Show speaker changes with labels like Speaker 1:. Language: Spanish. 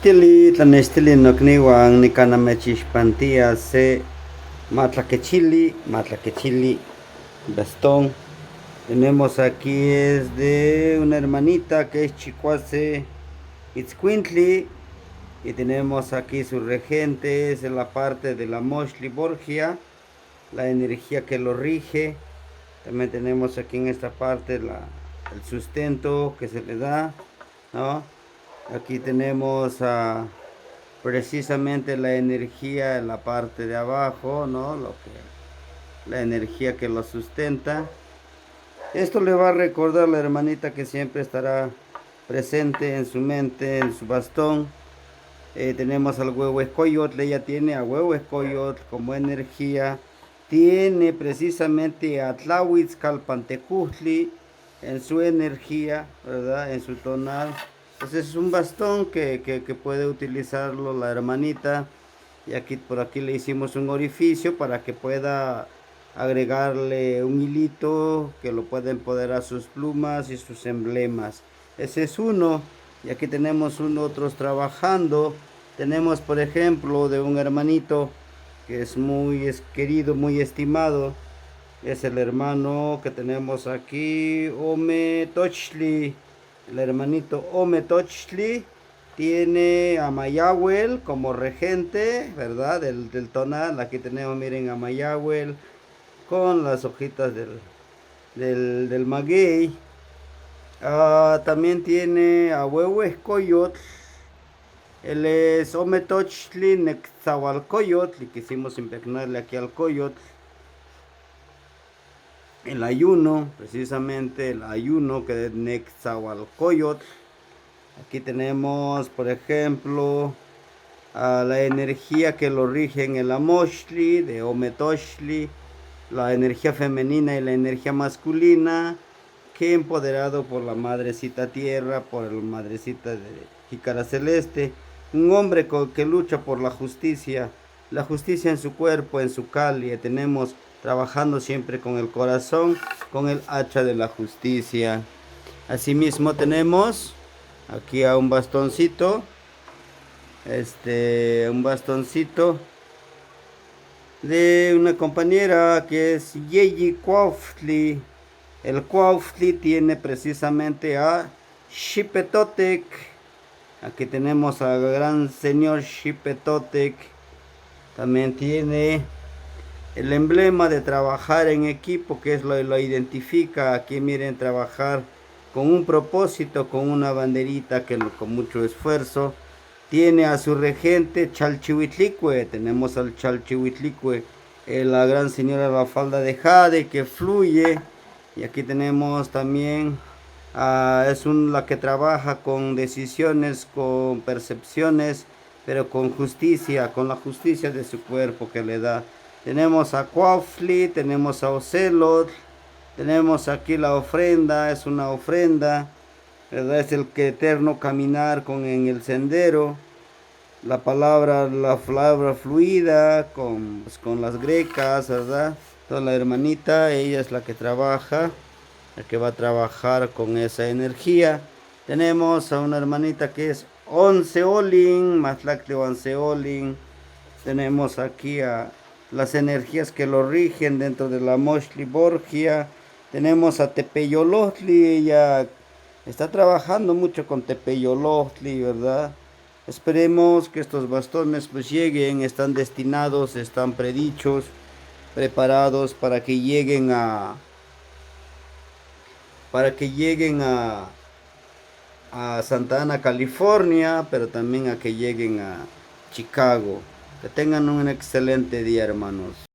Speaker 1: Tlanextili nokniuan nikanamechixpantia se matlaquechili bastón. Tenemos aquí es de una hermanita que es Chicuase Itzcuintli, y tenemos aquí su regente, es en la parte de la Moshli Borgia, la energía que lo rige. También tenemos aquí en esta parte el sustento que se le da, ¿no? Aquí tenemos precisamente la energía en la parte de abajo, ¿no? La energía que lo sustenta. Esto le va a recordar a la hermanita que siempre estará presente en su mente, en su bastón. Tenemos al huevo escoyotl, ella tiene a huevo escoyotl como energía. Tiene precisamente a Tlahuitzcalpantecujli en su energía, ¿verdad? En su tonal. Entonces es un bastón que puede utilizarlo la hermanita. Y aquí por aquí le hicimos un orificio para que pueda agregarle un hilito que lo pueda empoderar sus plumas y sus emblemas. Ese es uno. Y aquí tenemos otros trabajando. Tenemos por ejemplo de un hermanito que es muy querido, muy estimado. Es el hermano que tenemos aquí, Ome Tochli. El hermanito Ome Tochli tiene a Mayahuel como regente, ¿verdad? Del tonal. Aquí tenemos, miren, a Mayahuel con las hojitas del maguey. También tiene a Huevo Escoyotl. Él es Ome Tochli Nexahualcoyotl, y quisimos impregnarle aquí al coyotl. El ayuno, precisamente el ayuno que es Nexahualcoyotl. Aquí tenemos, por ejemplo, a la energía que lo rige en el Amoshli de Ometoshli, la energía femenina y la energía masculina, que empoderado por la madrecita tierra, por la madrecita de Jícara Celeste, un hombre que lucha por la justicia en su cuerpo, en su calle. Tenemos trabajando siempre con el corazón, con el hacha de la justicia. Asimismo tenemos aquí a un bastoncito, un bastoncito de una compañera que es Yeyi Cuauhtli. El Cuauhtli tiene precisamente a Xipetotec. Aquí tenemos al gran señor Xipetotec. También tiene el emblema de trabajar en equipo, que es lo identifica. Aquí miren, trabajar con un propósito, con una banderita que con mucho esfuerzo. Tiene a su regente Chalchihuitlicue. Tenemos al Chalchihuitlicue, la gran señora de la falda de jade que fluye. Y aquí tenemos también es la que trabaja con decisiones, con percepciones, pero con justicia, con la justicia de su cuerpo que le da. Tenemos a Cuauhtli, tenemos a Ocelot, tenemos aquí la ofrenda, es una ofrenda, ¿verdad? Es el que eterno caminar en el sendero. La palabra fluida con las grecas, ¿verdad? Toda la hermanita, ella es la que trabaja, la que va a trabajar con esa energía. Tenemos a una hermanita que es Onceolin, Matlactli Onceolin. Tenemos aquí a las energías que lo rigen dentro de la Moshli Borgia. Tenemos a Tepeyolotli, ella está trabajando mucho con Tepeyolotli, ¿verdad? Esperemos que estos bastones pues lleguen, están destinados, están predichos, preparados para que lleguen a Santa Ana, California, pero también a que lleguen a Chicago. Que tengan un excelente día, hermanos.